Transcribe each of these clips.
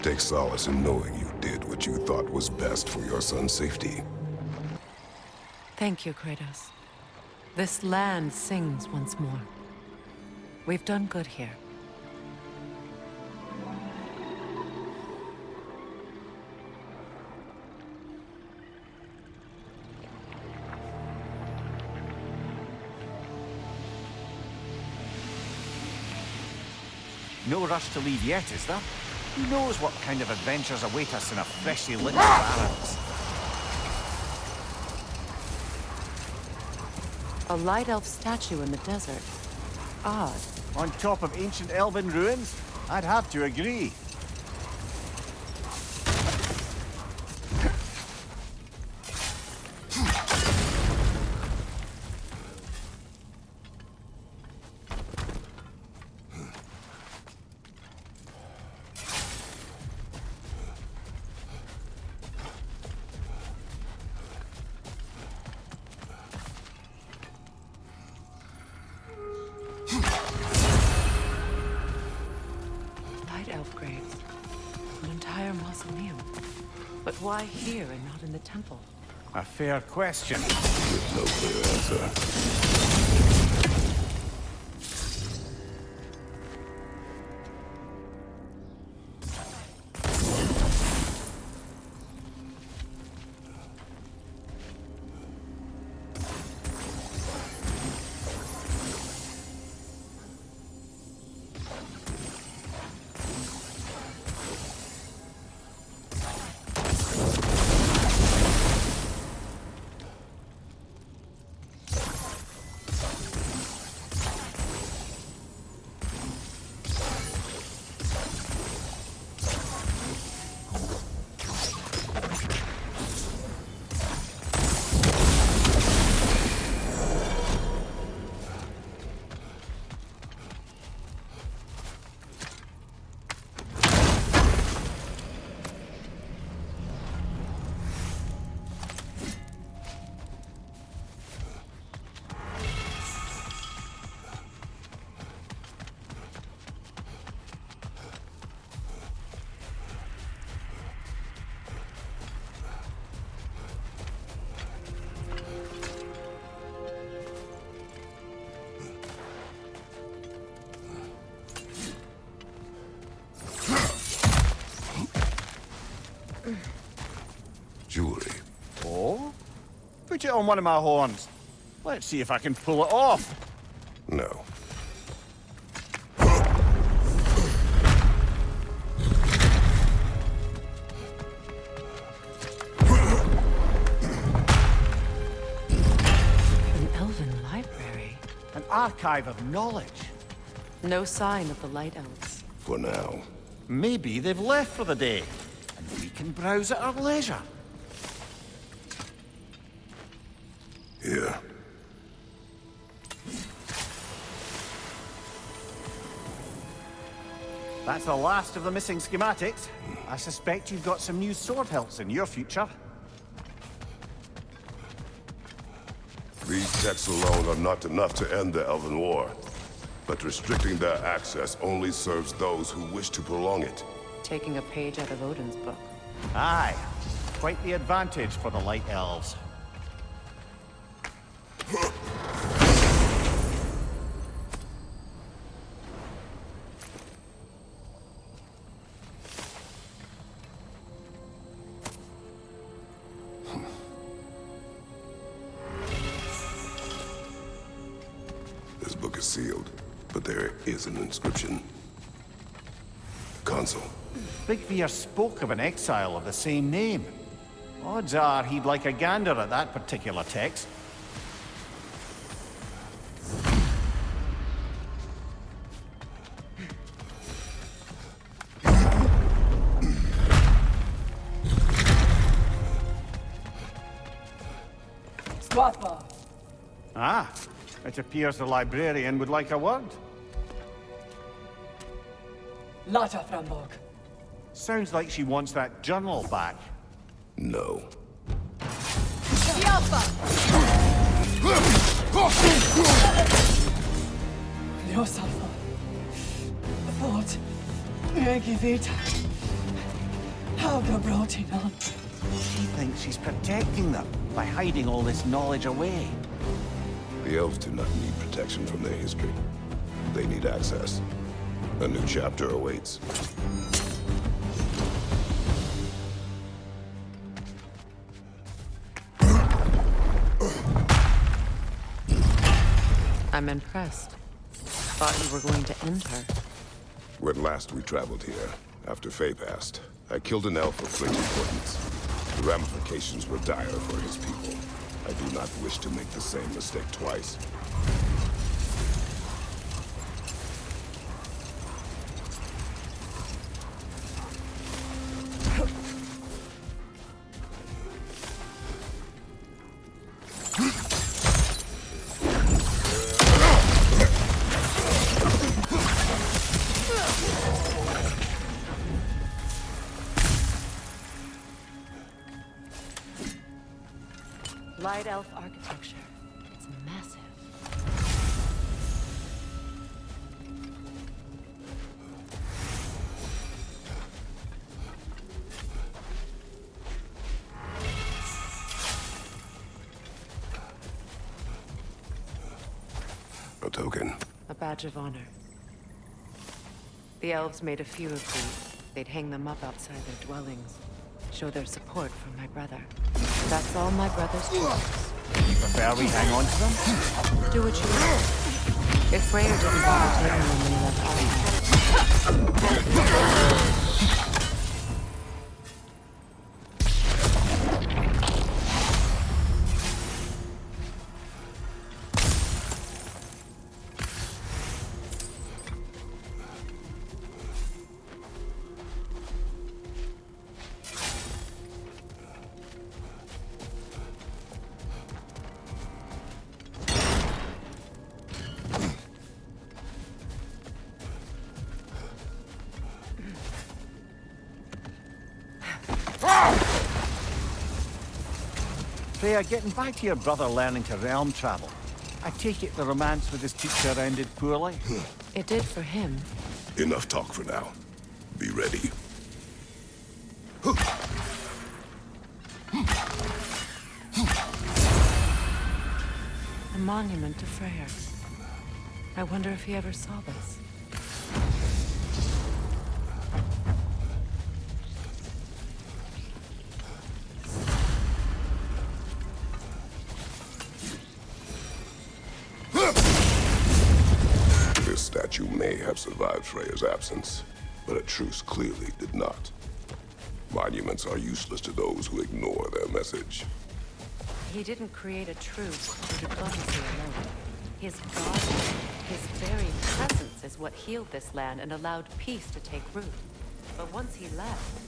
Take solace in knowing you did what you thought was best for your son's safety. Thank you, Kratos. This land sings once more. We've done good here. No rush to leave yet, is there? Who knows what kind of adventures await us in a freshly lit barrens? A light elf statue in the desert. Odd. On top of ancient elven ruins? I'd have to agree. Graves. An entire mausoleum. But why here and not in the temple? A fair question. With no clear answer. Jewelry. Oh? Put it on one of my horns. Let's see if I can pull it off. No. An elven library. An archive of knowledge. No sign of the Light Elves. For now. Maybe they've left for the day, and we can browse at our leisure. Here. That's the last of the missing schematics. I suspect you've got some new sword hilts in your future. These texts alone are not enough to end the Elven War. But restricting their access only serves those who wish to prolong it. Taking a page out of Odin's book. Aye. Quite the advantage for the Light Elves. This book is sealed, but there is an inscription. Console. Big Veer spoke of an exile of the same name. Odds are he'd like a gander at that particular text. Ah, it appears the librarian would like a word. Lata Frambog. Sounds like she wants that journal back. No. Ljósalfa. Fort. Megi vita. Brodinon. She thinks she's protecting them by hiding all this knowledge away. The elves do not need protection from their history. They need access. A new chapter awaits. I'm impressed. Thought you were going to end her. When last we traveled here, after Faye passed, I killed an elf of great importance. The ramifications were dire for his people. I do not wish to make the same mistake twice. Light elf architecture. It's massive. A token. A badge of honor. The elves made a few of these. They'd hang them up outside their dwellings. Show their support for my brother. That's all my brother's choice. You prefer we hang on to them? Do what you will. If Freyr didn't bother taking them when he left Alfheim. Freya, getting back to your brother learning to realm travel. I take it the romance with his teacher ended poorly? It did for him. Enough talk for now. Be ready. A monument to Freyr. I wonder if he ever saw this. This statue may have survived Freya's absence, but a truce clearly did not. Monuments are useless to those who ignore their message. He didn't create a truce through diplomacy alone. His God, his very presence is what healed this land and allowed peace to take root. But once he left,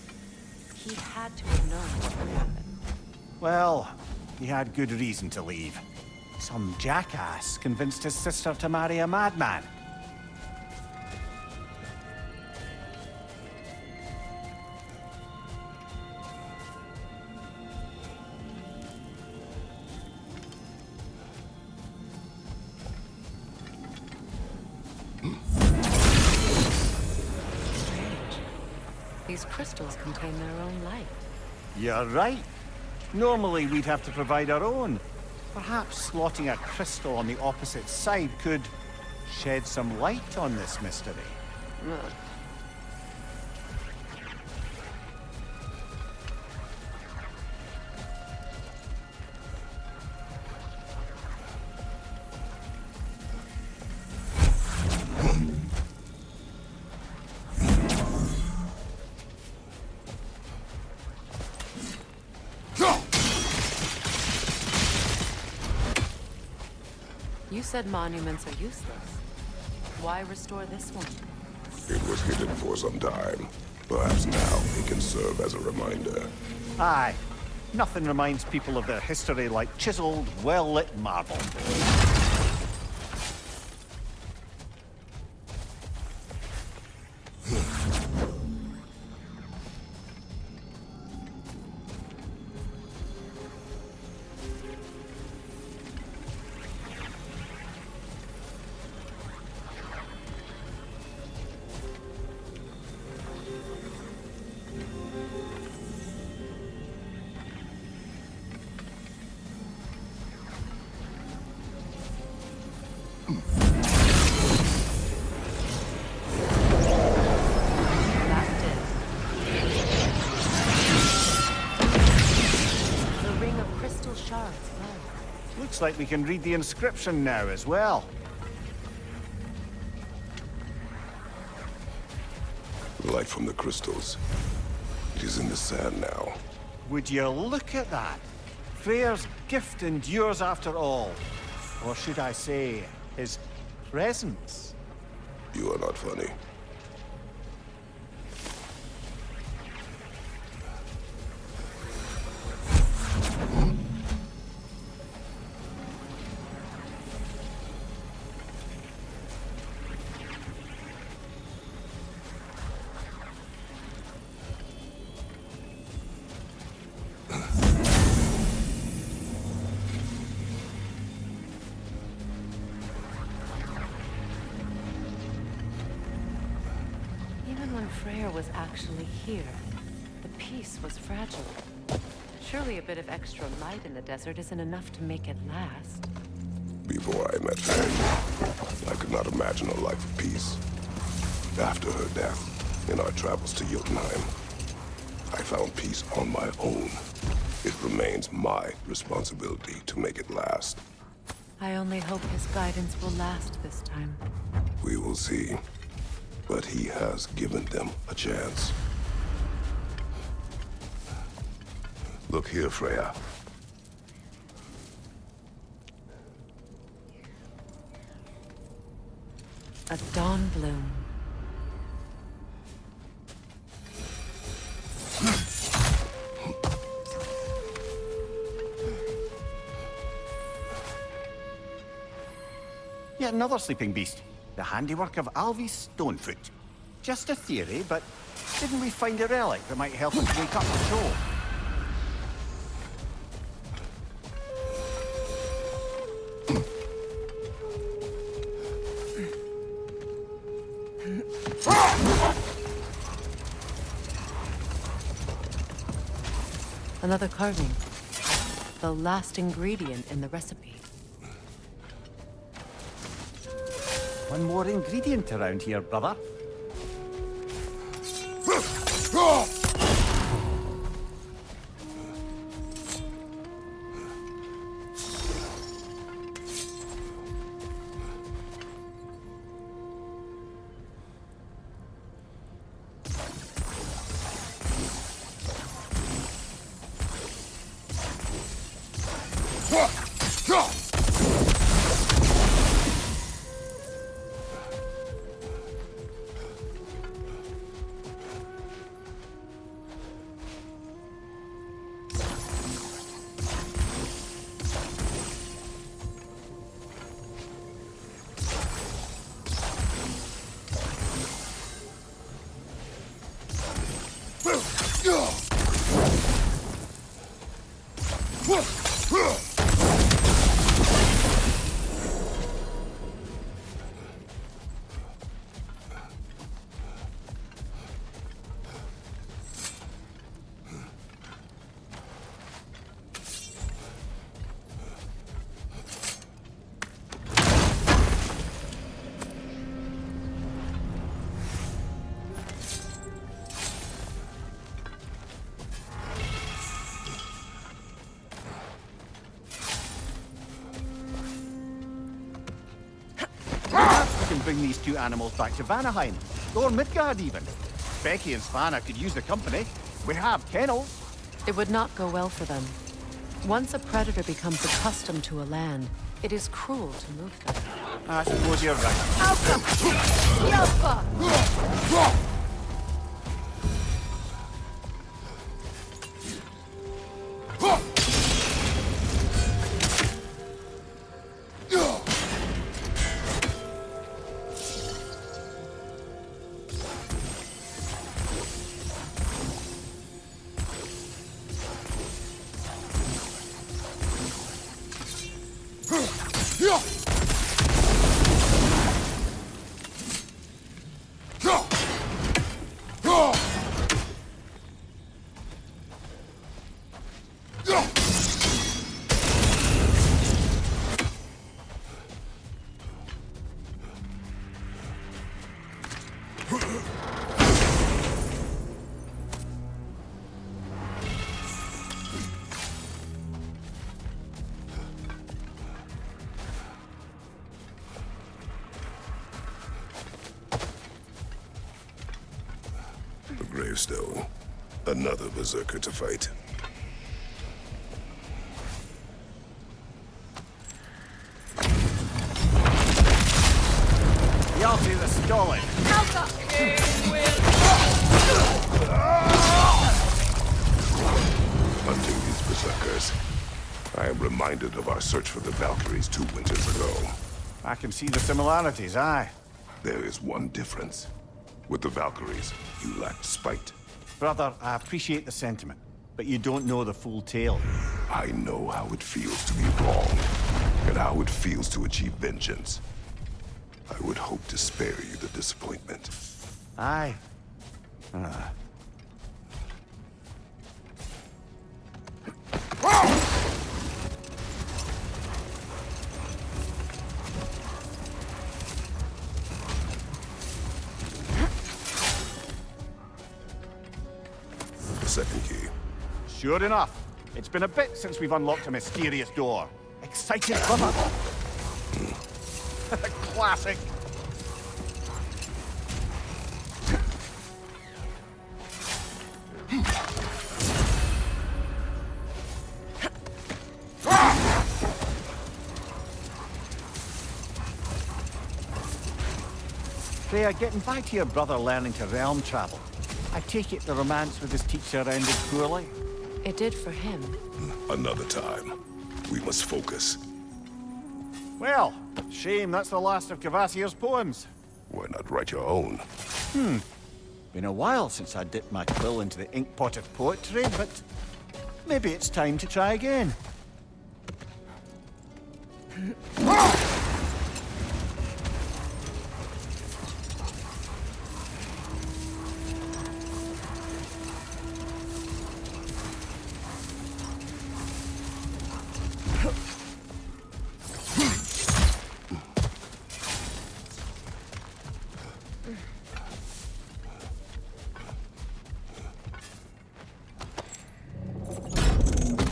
he had to have known what would happen. Well, he had good reason to leave. Some jackass convinced his sister to marry a madman. These crystals contain their own light. You're right. Normally we'd have to provide our own. Perhaps slotting a crystal on the opposite side could shed some light on this mystery. You said monuments are useless. Why restore this one? It was hidden for some time. Perhaps now it can serve as a reminder. Aye. Nothing reminds people of their history like chiseled, well-lit marble. Looks like we can read the inscription now as well. The light from the crystals. It is in the sand now. Would you look at that? Freyr's gift endures after all. Or should I say, his presence? You are not funny. Freyr was actually here. The peace was fragile. Surely a bit of extra light in the desert isn't enough to make it last. Before I met her, I could not imagine a life of peace. After her death, in our travels to Jotunheim, I found peace on my own. It remains my responsibility to make it last. I only hope his guidance will last this time. We will see. But he has given them a chance. Look here, Freya. A dawn bloom. Yet another sleeping beast. The handiwork of Alvis Stonefoot. Just a theory, but didn't we find a relic that might help us wake up the show? Another carving. The last ingredient in the recipe. One more ingredient around here, brother. Bring these two animals back to Vanaheim, or Midgard even. Becky and Svanna could use the company. We have kennels. It would not go well for them. Once a predator becomes accustomed to a land, it is cruel to move them. I suppose you're right. Stone. Another berserker to fight. Y'all do the stalling. Hunting these berserkers, I am reminded of our search for the Valkyries 2 winters ago. I can see the similarities, aye. There is one difference. With the Valkyries, you lacked spite. Brother, I appreciate the sentiment, but you don't know the full tale. I know how it feels to be wrong, and how it feels to achieve vengeance. I would hope to spare you the disappointment. Aye. The second key. Sure enough. It's been a bit since we've unlocked a mysterious door. Excited, brother? Classic. Freya, getting back to your brother learning to realm travel. I take it the romance with his teacher ended poorly? It did for him. Another time. We must focus. Well, shame that's the last of Kvasir's poems. Why not write your own? Been a while since I dipped my quill into the ink pot of poetry, but maybe it's time to try again.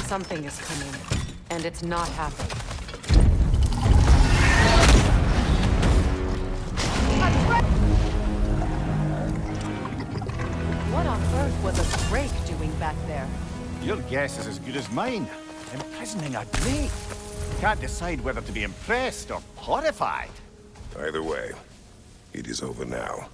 Something is coming, and it's not happening. What on earth was a Drake doing back there? Your guess is as good as mine. Imprisoning a Drake. Can't decide whether to be impressed or horrified. Either way, it is over now.